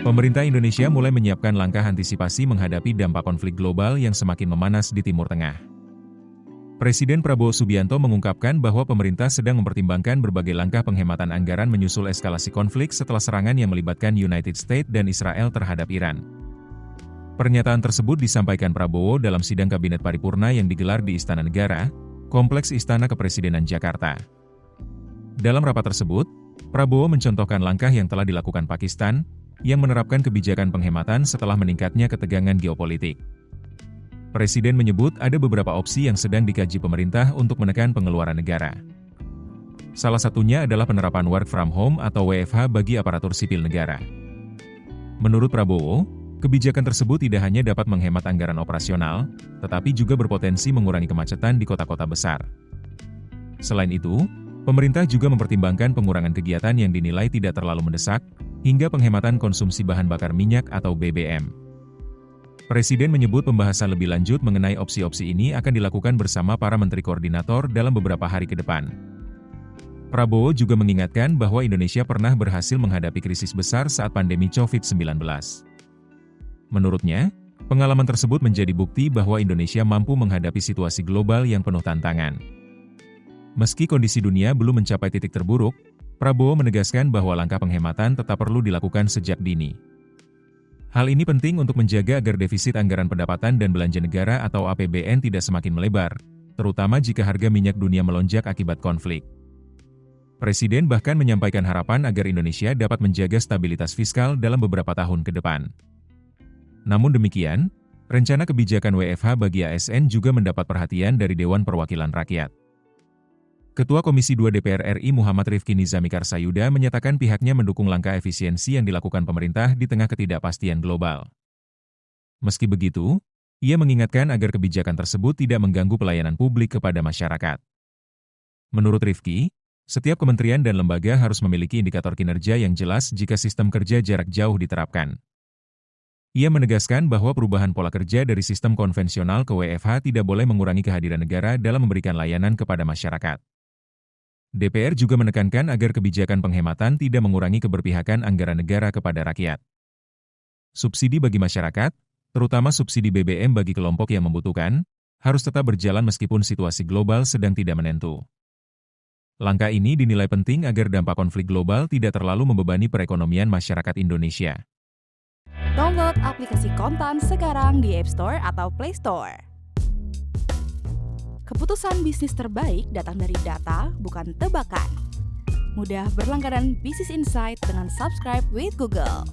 Pemerintah Indonesia mulai menyiapkan langkah antisipasi menghadapi dampak konflik global yang semakin memanas di Timur Tengah. Presiden Prabowo Subianto mengungkapkan bahwa pemerintah sedang mempertimbangkan berbagai langkah penghematan anggaran menyusul eskalasi konflik setelah serangan yang melibatkan United States dan Israel terhadap Iran. Pernyataan tersebut disampaikan Prabowo dalam sidang Kabinet Paripurna yang digelar di Istana Negara, Kompleks Istana Kepresidenan Jakarta. Dalam rapat tersebut, Prabowo mencontohkan langkah yang telah dilakukan Pakistan, yang menerapkan kebijakan penghematan setelah meningkatnya ketegangan geopolitik. Presiden menyebut ada beberapa opsi yang sedang dikaji pemerintah untuk menekan pengeluaran negara. Salah satunya adalah penerapan work from home atau WFH bagi aparatur sipil negara. Menurut Prabowo, kebijakan tersebut tidak hanya dapat menghemat anggaran operasional, tetapi juga berpotensi mengurangi kemacetan di kota-kota besar. Selain itu, pemerintah juga mempertimbangkan pengurangan kegiatan yang dinilai tidak terlalu mendesak, hingga penghematan konsumsi bahan bakar minyak atau BBM. Presiden menyebut pembahasan lebih lanjut mengenai opsi-opsi ini akan dilakukan bersama para menteri koordinator dalam beberapa hari ke depan. Prabowo juga mengingatkan bahwa Indonesia pernah berhasil menghadapi krisis besar saat pandemi COVID-19. Menurutnya, pengalaman tersebut menjadi bukti bahwa Indonesia mampu menghadapi situasi global yang penuh tantangan. Meski kondisi dunia belum mencapai titik terburuk, Prabowo menegaskan bahwa langkah penghematan tetap perlu dilakukan sejak dini. Hal ini penting untuk menjaga agar defisit anggaran pendapatan dan belanja negara atau APBN tidak semakin melebar, terutama jika harga minyak dunia melonjak akibat konflik. Presiden bahkan menyampaikan harapan agar Indonesia dapat menjaga stabilitas fiskal dalam beberapa tahun ke depan. Namun demikian, rencana kebijakan WFH bagi ASN juga mendapat perhatian dari Dewan Perwakilan Rakyat. Ketua Komisi 2 DPR RI Muhammad Rifki Nizami Karsayuda menyatakan pihaknya mendukung langkah efisiensi yang dilakukan pemerintah di tengah ketidakpastian global. Meski begitu, ia mengingatkan agar kebijakan tersebut tidak mengganggu pelayanan publik kepada masyarakat. Menurut Rifki, setiap kementerian dan lembaga harus memiliki indikator kinerja yang jelas jika sistem kerja jarak jauh diterapkan. Ia menegaskan bahwa perubahan pola kerja dari sistem konvensional ke WFH tidak boleh mengurangi kehadiran negara dalam memberikan layanan kepada masyarakat. DPR juga menekankan agar kebijakan penghematan tidak mengurangi keberpihakan anggaran negara kepada rakyat. Subsidi bagi masyarakat, terutama subsidi BBM bagi kelompok yang membutuhkan, harus tetap berjalan meskipun situasi global sedang tidak menentu. Langkah ini dinilai penting agar dampak konflik global tidak terlalu membebani perekonomian masyarakat Indonesia. Download aplikasi Kontan sekarang di App Store atau Play Store. Keputusan bisnis terbaik datang dari data, bukan tebakan. Mudah berlangganan Business Insight dengan subscribe with Google.